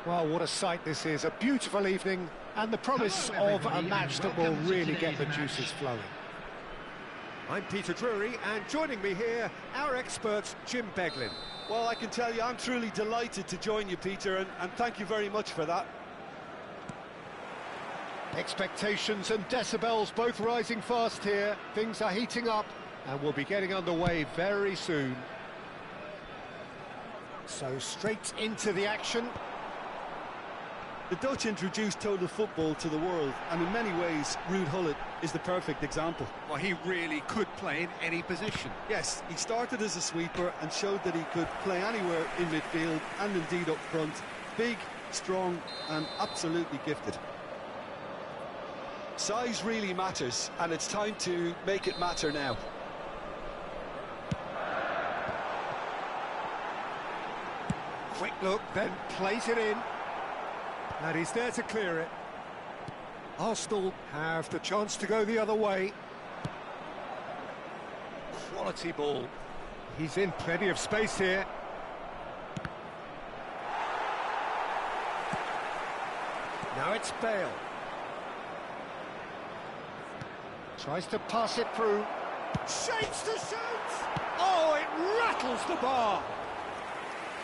Well, what a sight this is, a beautiful evening, and the promise of a match that will really get the juices flowing. I'm Peter Drury, and joining me here, our expert, Jim Beglin. Well, I can tell you, I'm truly delighted to join you, Peter, and thank you very much for that. Expectations and decibels both rising fast here. Things are heating up, and we'll be getting underway very soon. So straight into the action. The Dutch introduced total football to the world, and in many ways, Ruud Gullit is the perfect example. Well, he really could play in any position. Yes, he started as a sweeper and showed that he could play anywhere in midfield and indeed up front. Big, strong, and absolutely gifted. Size really matters, and it's time to make it matter now. Quick look, then plays it in. And he's there to clear it. Arsenal have the chance to go the other way. Quality ball. He's in plenty of space here. Now it's Bale. Tries to pass it through. Shapes to shoot! Oh, it rattles the bar!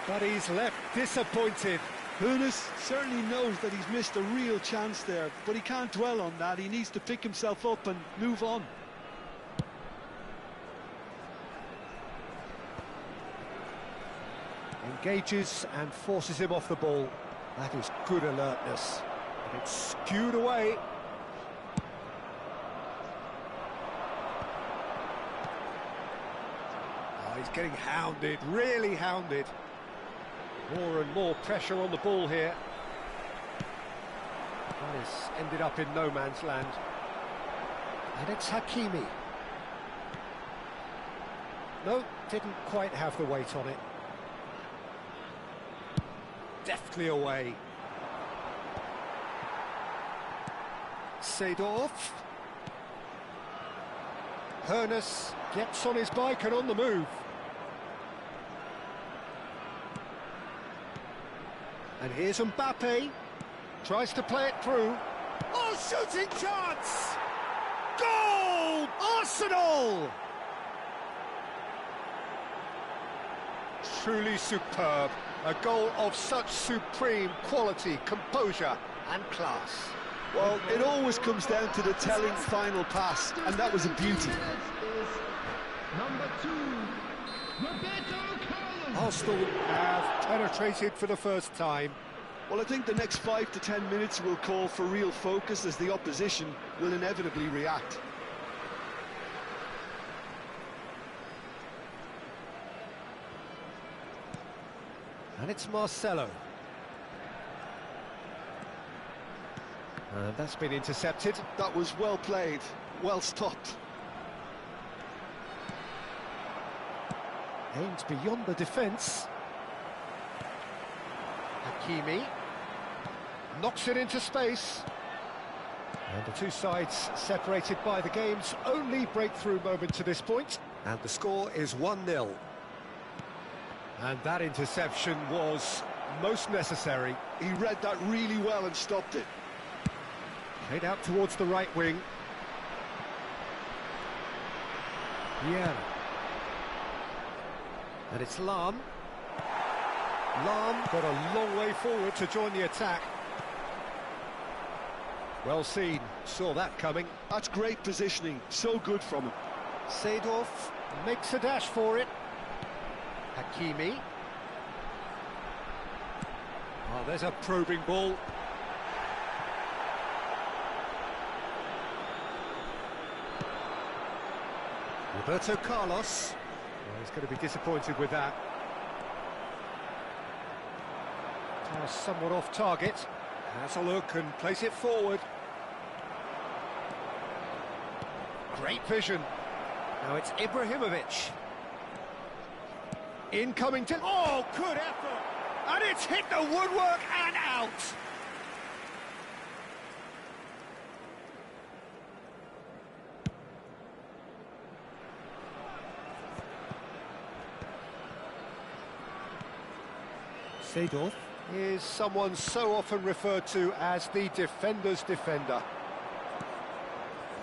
But he's left disappointed. Hoeneß certainly knows that he's missed a real chance there, but he can't dwell on that. He needs to pick himself up and move on. Engages and forces him off the ball. That is good alertness. And it's skewed away. Oh, he's getting hounded, really hounded. More and more pressure on the ball here. That has ended up in no man's land. And it's Hakimi. No, didn't quite have the weight on it. Deftly away. Seedorf. Hoeneß gets on his bike and on the move. And here's Mbappe, tries to play it through. Oh, shooting chance! Goal! Arsenal! Truly superb. A goal of such supreme quality, composure and class. Well, it always comes down to the telling final pass, and that was a beauty. Number 2, Roberto Carlos. Arsenal have penetrated for the first time. Well, I think the next 5 to 10 minutes will call for real focus, as the opposition will inevitably react. And it's Marcelo. And that's been intercepted. That was well played, well stopped. Aimed beyond the defence. Hakimi knocks it into space. And the two sides separated by the game's only breakthrough moment to this point. And the score is 1-0. And that interception was most necessary. He read that really well and stopped it. Played out towards the right wing. Yeah. And it's Lam. Lam got a long way forward to join the attack. Well seen, saw that coming. That's great positioning, so good from him. Seedorf makes a dash for it. Hakimi. Oh, there's a probing ball. Roberto Carlos. Well, he's going to be disappointed with that. Somewhat off target. Has a look and plays it forward. Great vision. Now it's Ibrahimovic. Incoming to... Oh, good effort! And it's hit the woodwork and out! Seedorf is someone so often referred to as the defender's defender.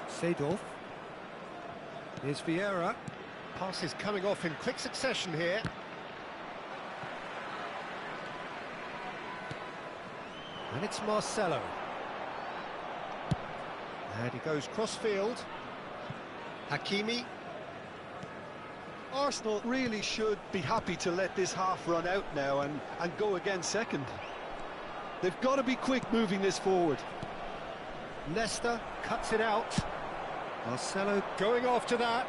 Seedorf. Here's Vieira. Pass is coming off in quick succession here. And it's Marcelo. And he goes cross-field. Hakimi. Arsenal really should be happy to let this half run out now and go again second. They've got to be quick moving this forward. Leicester cuts it out. Marcelo going after that.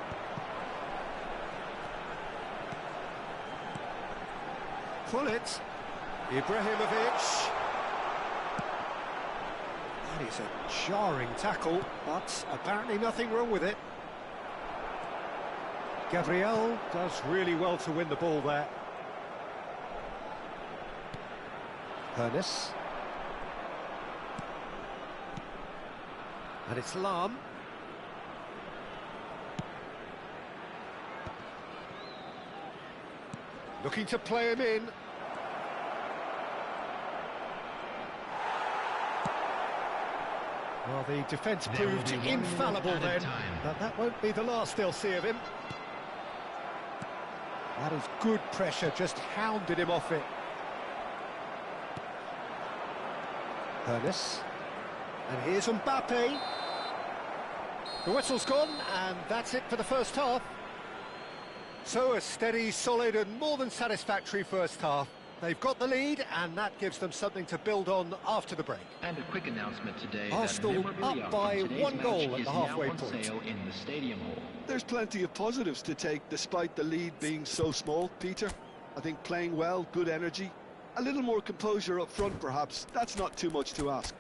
Pullet. Ibrahimovic. That is a jarring tackle, but apparently nothing wrong with it. Gabriel does really well to win the ball there. Hernes. And it's Lam. Looking to play him in. Well, the defence proved infallible then, but that won't be the last they'll see of him. That is good pressure, just hounded him off it. Hernes. And here's Mbappe. The whistle's gone, and that's it for the first half. So a steady, solid and more than satisfactory first half. They've got the lead, and that gives them something to build on after the break. And a quick announcement today. Arsenal up by 1 goal at the halfway point. In the stadium hall. There's plenty of positives to take despite the lead being so small, Peter. I think playing well, good energy, a little more composure up front perhaps. That's not too much to ask.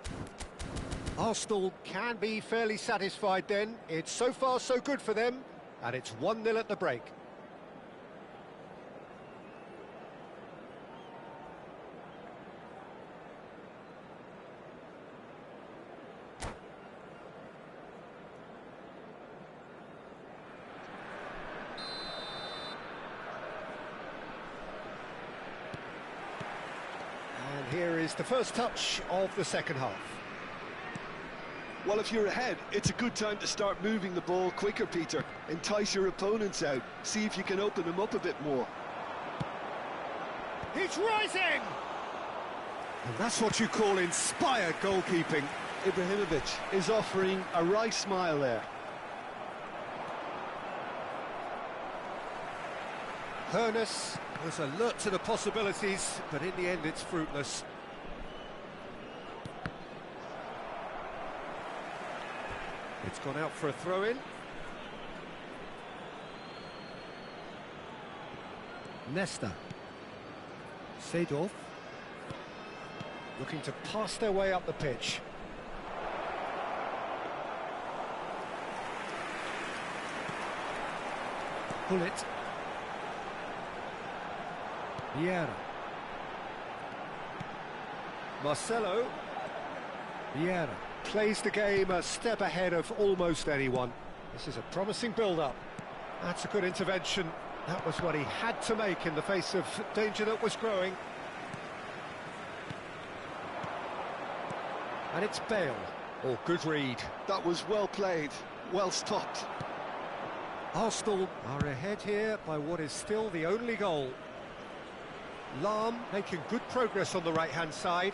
Arsenal can be fairly satisfied then. It's so far so good for them, and it's 1-0 at the break. Here is the first touch of the second half. Well, if you're ahead, it's a good time to start moving the ball quicker, Peter. Entice your opponents out. See if you can open them up a bit more. He's rising! And that's what you call inspired goalkeeping. Ibrahimovic is offering a wry smile there. Hernes was alert to the possibilities, but in the end it's fruitless. It's gone out for a throw-in. Nesta. Seedorf. Looking to pass their way up the pitch. Pullet. Vieira. Marcelo. Vieira plays the game a step ahead of almost anyone. This is a promising build-up. That's a good intervention. That was what he had to make in the face of danger that was growing. And it's Bale. Oh, good read. That was well played, well stopped. Arsenal are ahead here by what is still the only goal. Lahm making good progress on the right-hand side.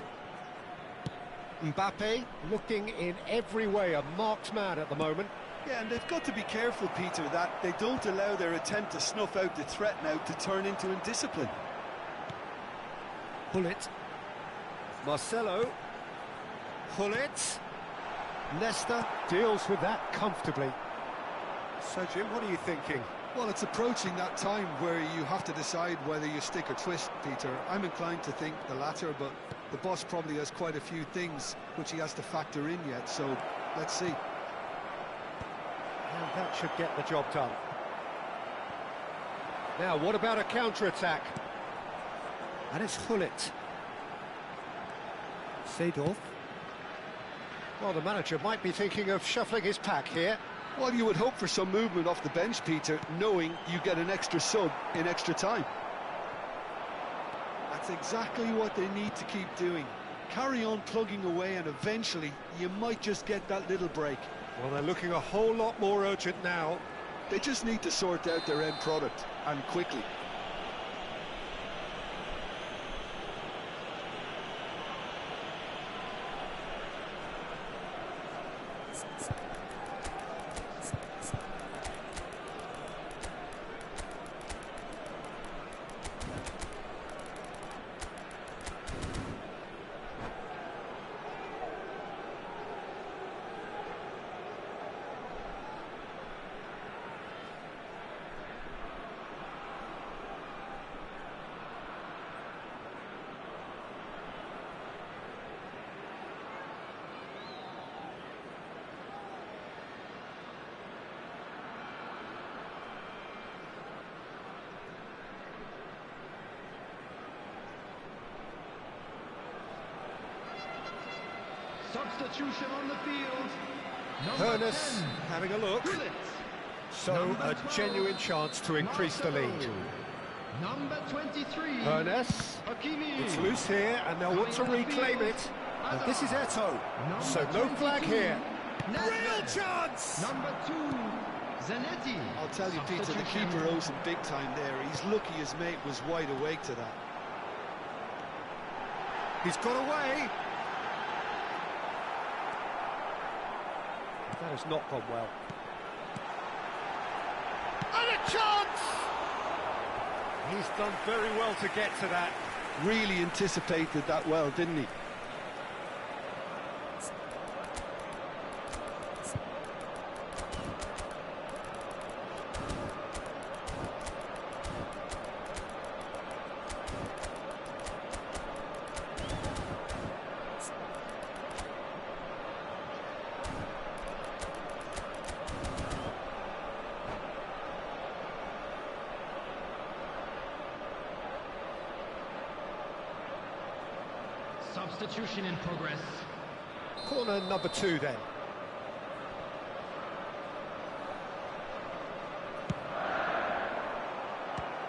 Mbappe looking in every way a marked man at the moment. Yeah, and they've got to be careful, Peter, that they don't allow their attempt to snuff out the threat now to turn into indiscipline. Bullet. Marcelo. Bullet. Leicester deals with that comfortably. So, Jim, what are you thinking? Well, it's approaching that time where you have to decide whether you stick or twist, Peter. I'm inclined to think the latter, but the boss probably has quite a few things which he has to factor in yet, so let's see. And that should get the job done. Now, what about a counter-attack? And it's Hullet. Seedorf. Well, the manager might be thinking of shuffling his pack here. Well, you would hope for some movement off the bench, Peter, knowing you get an extra sub in extra time. That's exactly what they need to keep doing. Carry on plugging away and eventually you might just get that little break. Well, they're looking a whole lot more urgent now. They just need to sort out their end product, and quickly. Substitution on the field. Hoeneß having a look. So a genuine chance to increase the lead. Number 23. Hoeneß. It's loose here and they'll want to reclaim it. And this is Eto'o. So no flag here. Real chance! Number 2. Zanetti. I'll tell you, Peter, the keeper owes him big time there. He's lucky his mate was wide awake to that. He's got away. That has not gone well. And a chance! He's done very well to get to that. Really anticipated that well, didn't he? Substitution in progress. Corner number 2 then.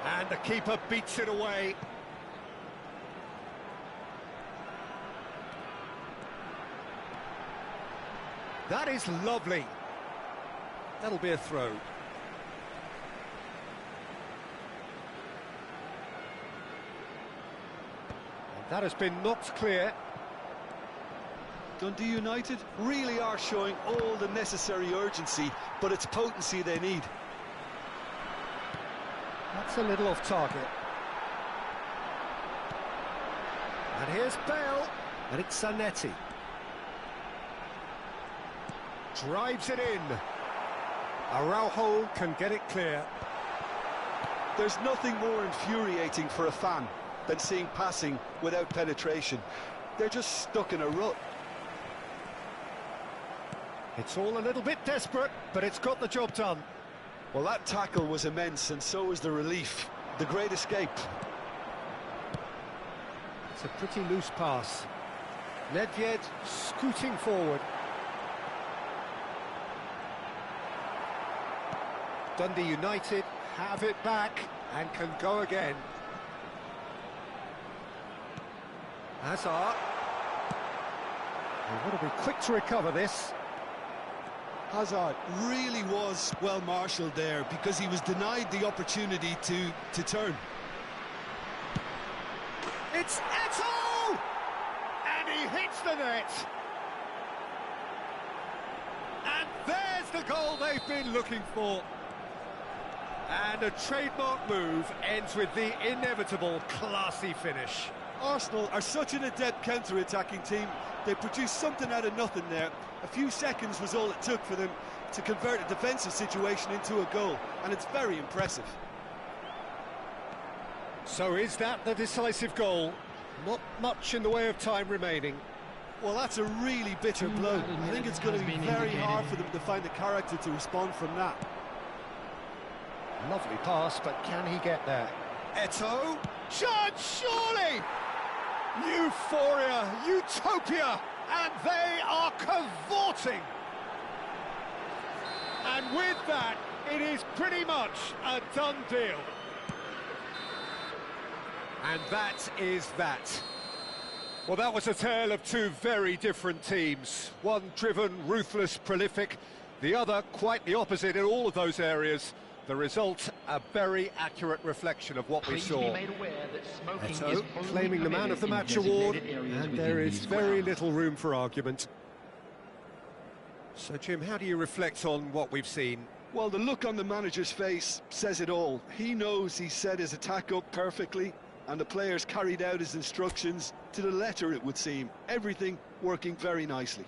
And the keeper beats it away. That is lovely. That'll be a throw. That has been knocked clear. Dundee United really are showing all the necessary urgency, but it's potency they need. That's a little off target. And here's Bale, and it's Zanetti. Drives it in. Araujo can get it clear. There's nothing more infuriating for a fan than seeing passing without penetration. They're just stuck in a rut. It's all a little bit desperate, but it's got the job done. Well, that tackle was immense, and so was the relief. The great escape. It's a pretty loose pass. Nedved scooting forward. Dundee United have it back and can go again. Hazard. They want to be quick to recover this. Hazard really was well marshalled there because he was denied the opportunity to turn. It's Eto'o! And he hits the net. And there's the goal they've been looking for. And a trademark move ends with the inevitable classy finish. Arsenal are such an adept counter-attacking team. They produced something out of nothing there. A few seconds was all it took for them to convert a defensive situation into a goal, and it's very impressive. So is that the decisive goal? Not much in the way of time remaining. Well, that's a really bitter blow. I think it's going to be very hard for them to find the character to respond from that. Lovely pass, but can he get there? Eto'o, chance, surely! Euphoria, utopia, and they are cavorting. And with that, it is pretty much a done deal. And that is that. Well, that was a tale of two very different teams. One driven, ruthless, prolific. The other quite the opposite in all of those areas. The result, a very accurate reflection of what we saw. Eto'o claiming the Man of the Match award, and there is very little room for argument. So, Jim, how do you reflect on what we've seen? Well, the look on the manager's face says it all. He knows he set his attack up perfectly, and the players carried out his instructions to the letter, it would seem. Everything working very nicely.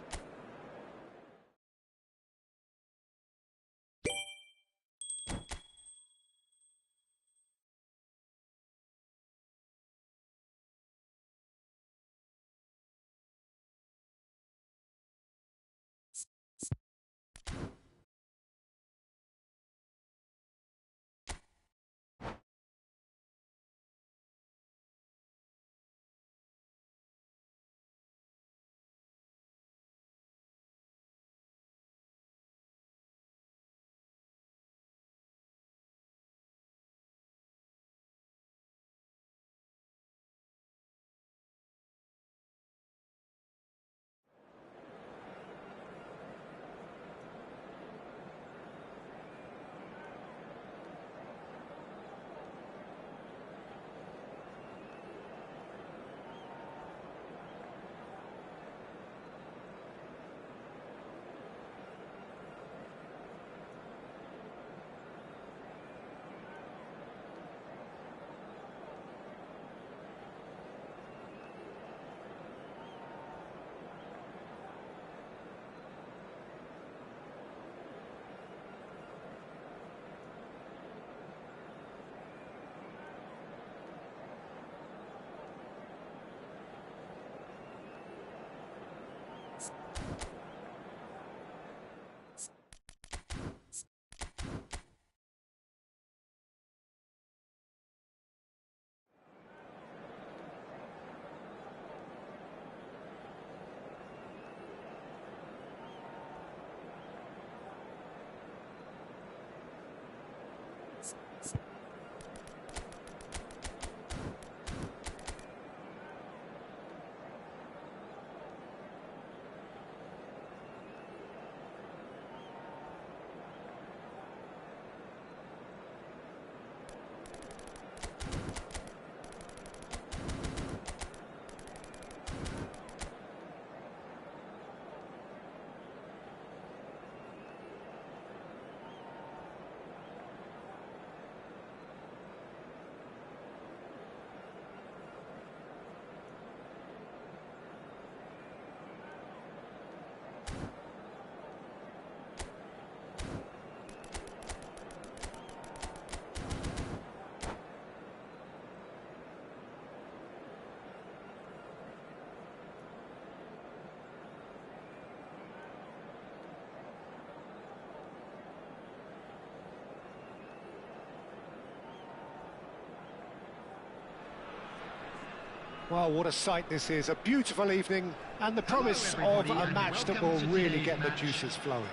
Well, what a sight this is. A beautiful evening and the promise of a match that will really get the juices flowing.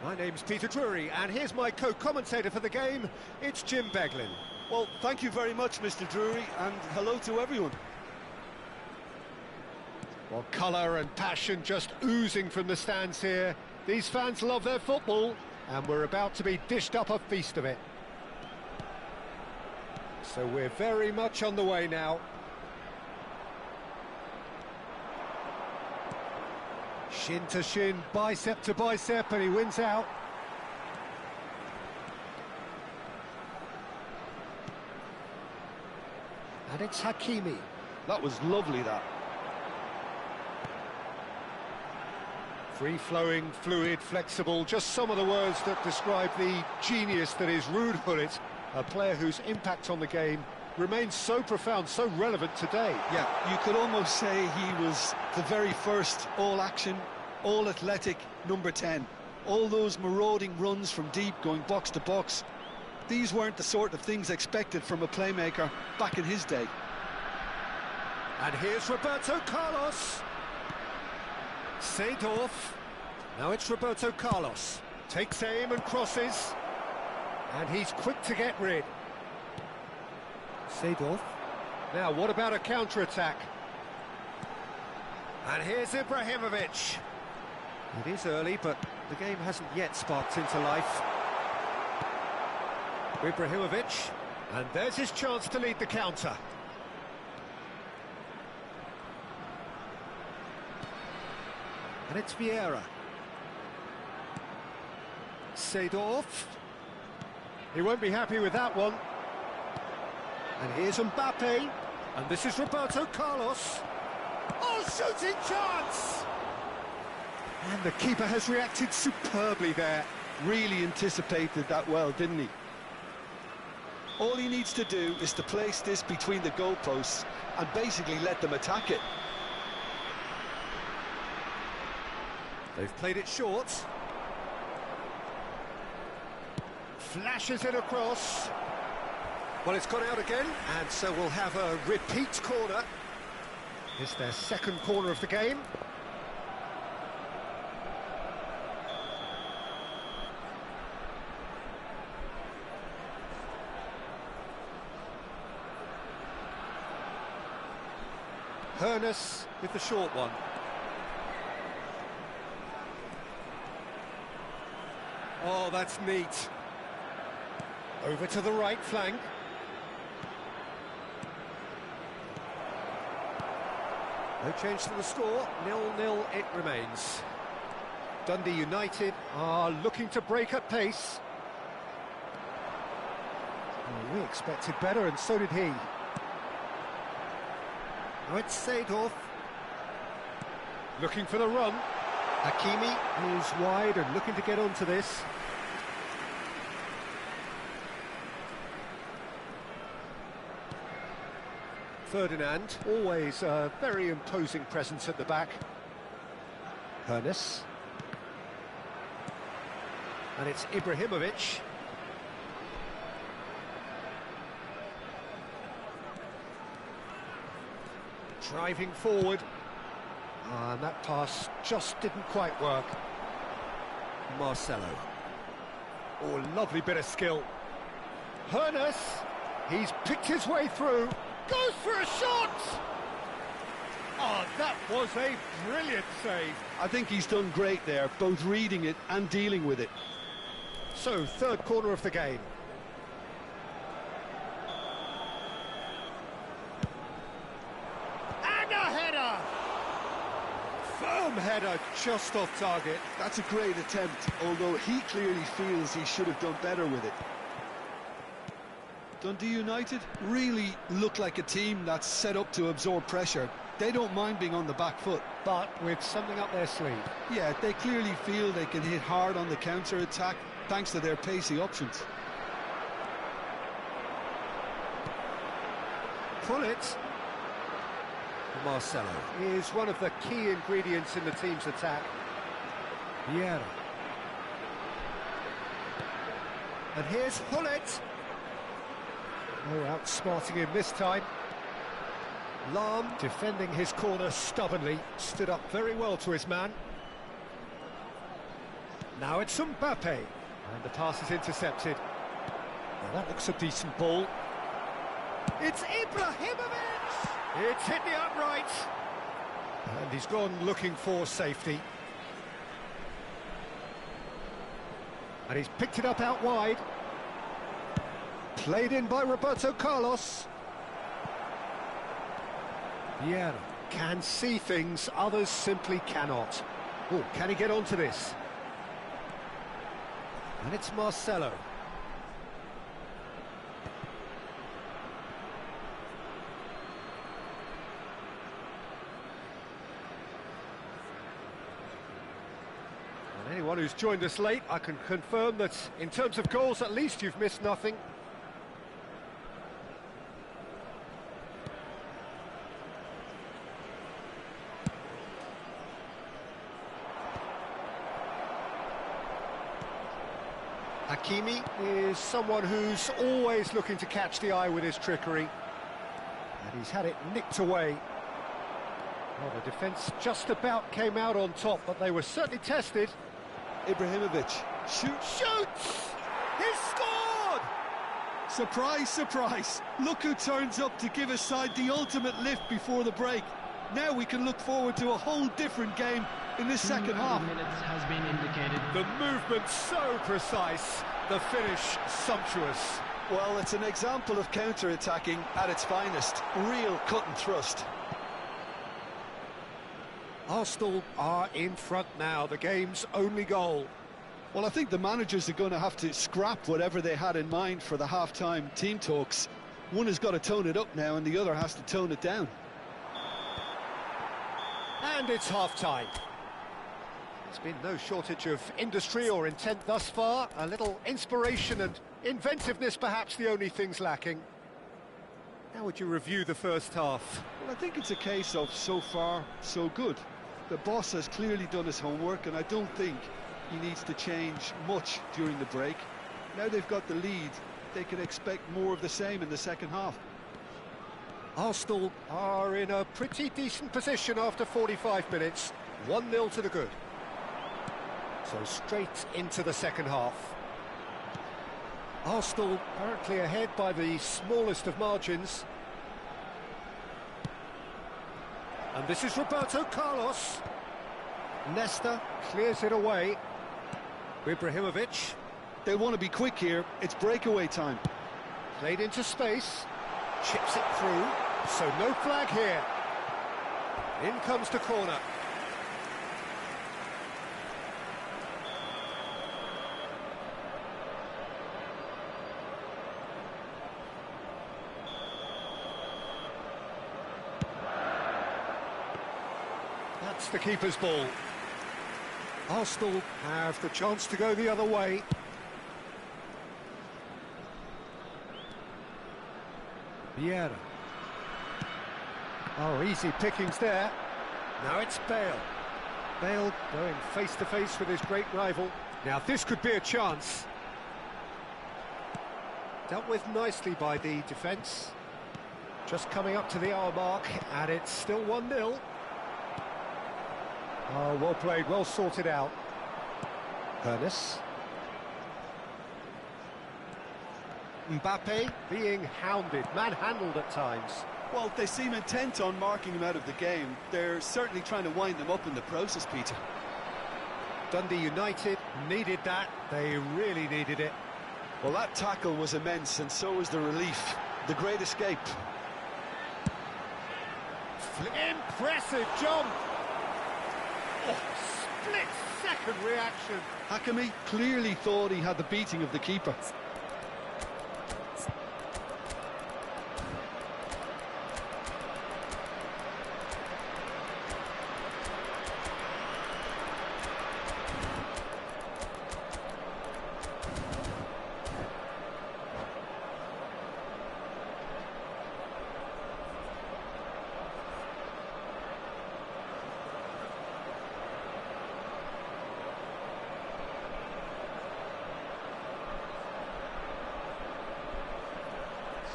My name's Peter Drury, and here's my co-commentator for the game. It's Jim Beglin. Well, thank you very much, Mr. Drury, and hello to everyone. Well, colour and passion just oozing from the stands here. These fans love their football, and we're about to be dished up a feast of it. So we're very much on the way now. Shin to shin, bicep to bicep, and he wins out. And it's Hakimi. That was lovely, that. Free-flowing, fluid, flexible, just some of the words that describe the genius that is Ruud Gullit, a player whose impact on the game remains so profound, so relevant today. Yeah, you could almost say he was the very first all-action, all-athletic number 10. All those marauding runs from deep, going box to box. These weren't the sort of things expected from a playmaker back in his day. And here's Roberto Carlos. Seedorf. Now it's Roberto Carlos. Takes aim and crosses. And he's quick to get rid. Seedorf. Now, what about a counter-attack? And here's Ibrahimovic. It is early, but the game hasn't yet sparked into life. Ibrahimovic. And there's his chance to lead the counter. And it's Vieira. Seedorf. He won't be happy with that one. And here's Mbappe. And this is Roberto Carlos. Oh, shooting chance! And the keeper has reacted superbly there. Really anticipated that well, didn't he? All he needs to do is to place this between the goalposts and basically let them attack it. They've played it short. Flashes it across. Well, it's gone out again, and so we'll have a repeat corner. It's their second corner of the game. Hoeneß with the short one. Oh, that's neat. Over to the right flank. No change to the score, 0-0 it remains. Dundee United are looking to break at pace. Well, we expected better, and so did he. Now it's Seedorf. Looking for the run. Hakimi is wide and looking to get onto this. Ferdinand, always a very imposing presence at the back. Hoeneß. And it's Ibrahimovic. Driving forward. And that pass just didn't quite work. Marcelo. Oh, lovely bit of skill. Hoeneß. He's picked his way through. Goes for a shot! Oh, that was a brilliant save. I think he's done great there, both reading it and dealing with it. So, third corner of the game. And a header! Firm header, just off target. That's a great attempt, although he clearly feels he should have done better with it. Dundee United really look like a team that's set up to absorb pressure. They don't mind being on the back foot. But with something up their sleeve. Yeah, they clearly feel they can hit hard on the counter-attack thanks to their pacey options. Pull it. Marcelo is one of the key ingredients in the team's attack. Vieira. And here's Gullit. Oh, outsmarting him this time. Lahm, defending his corner stubbornly, stood up very well to his man. Now it's Mbappe. And the pass is intercepted. Now that looks a decent ball. It's Ibrahimovic! It's hit the upright. And he's gone looking for safety. And he's picked it up out wide. Played in by Roberto Carlos. Vieira can see things others simply cannot. Oh, can he get onto this? And it's Marcelo. And anyone who's joined us late, I can confirm that in terms of goals, at least you've missed nothing. Hakimi is someone who's always looking to catch the eye with his trickery. And he's had it nicked away. Well, the defence just about came out on top, but they were certainly tested. Ibrahimovic, shoots! He's scored! Surprise, surprise! Look who turns up to give his side the ultimate lift before the break. Now we can look forward to a whole different game in this second half. Minutes has been indicated. The movement so precise, the finish sumptuous. Well, it's an example of counter-attacking at its finest. Real cut and thrust. Arsenal are in front now, the game's only goal. Well, I think the managers are going to have to scrap whatever they had in mind for the half-time team talks. One has got to tone it up now and the other has to tone it down. And it's half-time. There's been no shortage of industry or intent thus far. A little inspiration and inventiveness, perhaps the only things lacking. How would you review the first half? Well, I think it's a case of so far, so good. The boss has clearly done his homework, and I don't think he needs to change much during the break. Now they've got the lead, they can expect more of the same in the second half. Arsenal are in a pretty decent position after 45 minutes. 1-0 to the good. So straight into the second half. Arsenal currently ahead by the smallest of margins. And this is Roberto Carlos. Nesta clears it away. Ibrahimovic. They want to be quick here, it's breakaway time. Played into space. Chips it through. So no flag here. In comes the corner. That's the keeper's ball. Arsenal have the chance to go the other way. Vieira. Oh, easy pickings there. Now it's Bale. Bale going face-to-face with his great rival. Now this could be a chance. Dealt with nicely by the defence. Just coming up to the hour mark, and it's still 1-0. Oh, well played, well sorted out. Ernest. Mbappe being hounded, manhandled at times. Well, they seem intent on marking him out of the game. They're certainly trying to wind them up in the process, Peter. Dundee United needed that. They really needed it. Well, that tackle was immense, and so was the relief. The great escape. Impressive jump! Oh, split-second reaction. Hakimi clearly thought he had the beating of the keeper.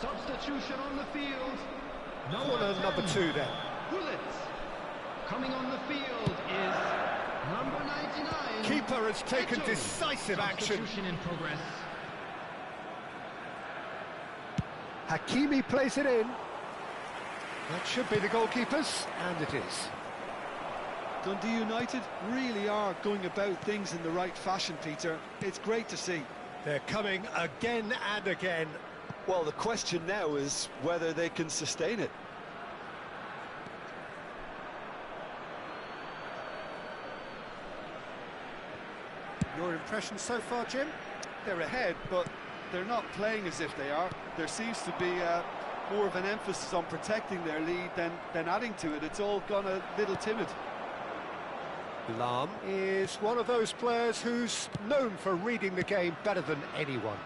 Substitution on the field. Corner number 2 then. Bullets. Coming on the field is number 99. Keeper has taken decisive action. Substitution in progress. Hakimi plays it in. That should be the goalkeeper's, and it is. Dundee United really are going about things in the right fashion, Peter. It's great to see. They're coming again and again. Well, the question now is whether they can sustain it. Your impression so far, Jim? They're ahead, but they're not playing as if they are. There seems to be more of an emphasis on protecting their lead than adding to it. It's all gone a little timid. Lahm is one of those players who's known for reading the game better than anyone.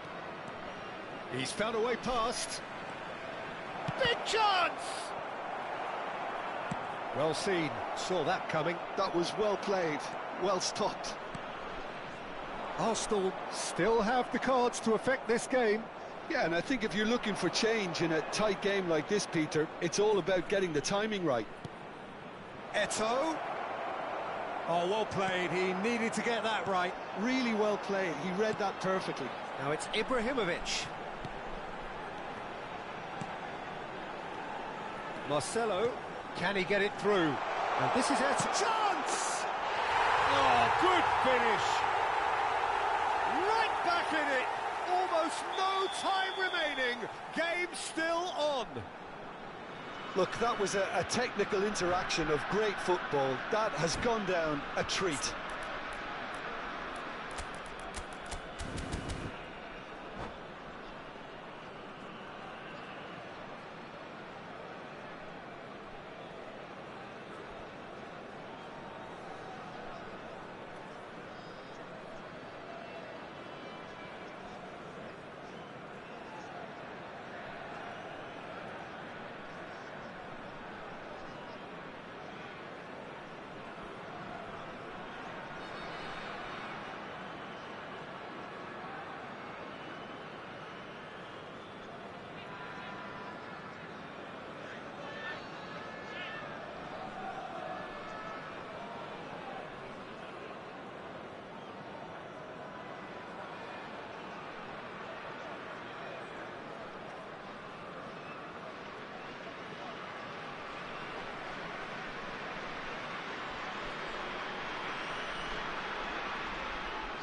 He's found a way past. Big chance! Well seen, saw that coming. That was well played, well stopped. Arsenal still have the cards to affect this game. Yeah, and I think if you're looking for change in a tight game like this, Peter, it's all about getting the timing right. Eto'o. Oh, well played. He needed to get that right. Really well played. He read that perfectly. Now it's Ibrahimovic. Marcelo. Can he get it through? And this is Eto'o. Chance! Oh, good finish. Right back in it. Almost no time remaining. Game still on. Look, that was a technical interaction of great football. That has gone down a treat.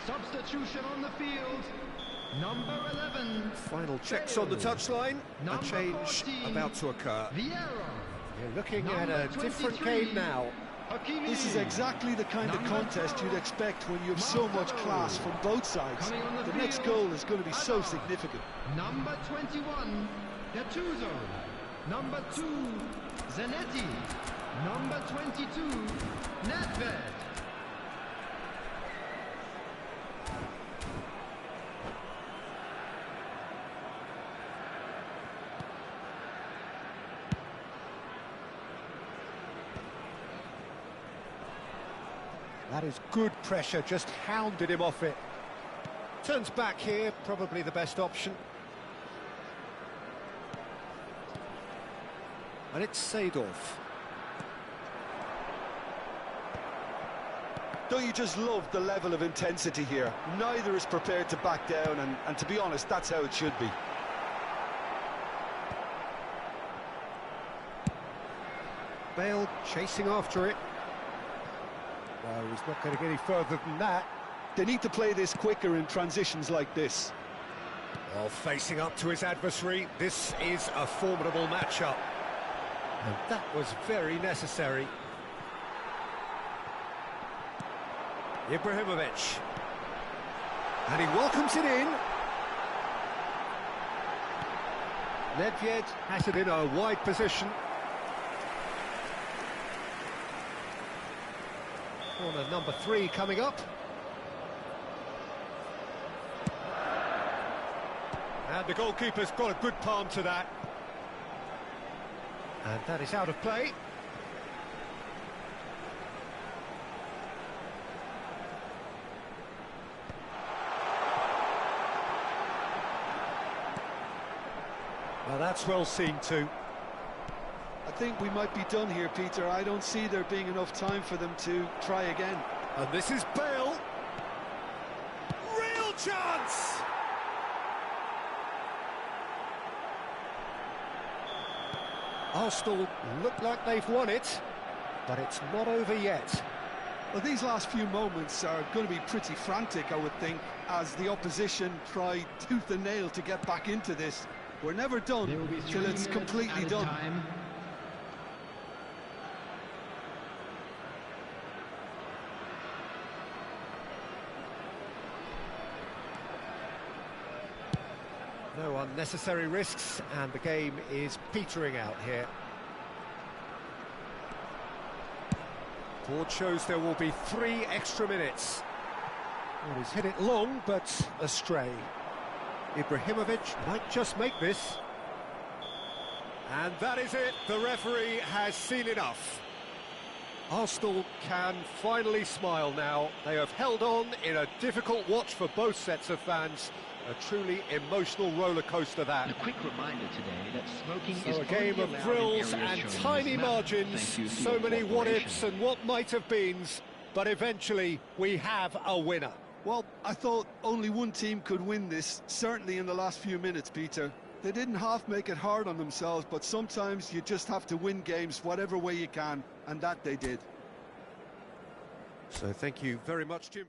Substitution on the field. Number 11. Final checks on the touchline. A change 14, about to occur. Vieira. We're looking at Number a different 23, game now. Hakimi. This is exactly the kind of Number contest 12, you'd expect when you have so much Marcelo. class from both sides. Coming on the The next field, goal is going to be so Hazard. significant. Number 21, Gattuso. Number 2, Zanetti. Number 22, Nedved. That is good pressure, just hounded him off it. Turns back here, probably the best option. And it's Seedorf. Don't you just love the level of intensity here? Neither is prepared to back down, and to be honest, that's how it should be. Bale chasing after it. No, he's not going to get any further than that. They need to play this quicker in transitions like this. Well, facing up to his adversary, this is a formidable matchup. And that was very necessary. Ibrahimovic. And he welcomes it in. Nedved has it in a wide position. Corner number 3 coming up. And the goalkeeper's got a good palm to that. And that is out of play. Well, that's well seen too. I think we might be done here, Peter. I don't see there being enough time for them to try again. And this is Bale. Real chance! Arsenal look like they've won it, but it's not over yet. Well, these last few moments are going to be pretty frantic, I would think, as the opposition try tooth and nail to get back into this. We're never done till it's completely done. No unnecessary risks, and the game is petering out here. Board shows there will be 3 extra minutes. Well, he's hit it long, but astray. Ibrahimovic might just make this. And that is it. The referee has seen enough. Arsenal can finally smile now. They have held on in a difficult watch for both sets of fans. A truly emotional roller coaster, that. A quick reminder today that smoking is a game of thrills and tiny margins, so many what-ifs and what might-have-beens, but eventually we have a winner. Well, I thought only one team could win this, certainly in the last few minutes, Peter. They didn't half make it hard on themselves, but sometimes you just have to win games whatever way you can, and that they did. So thank you very much, Jim.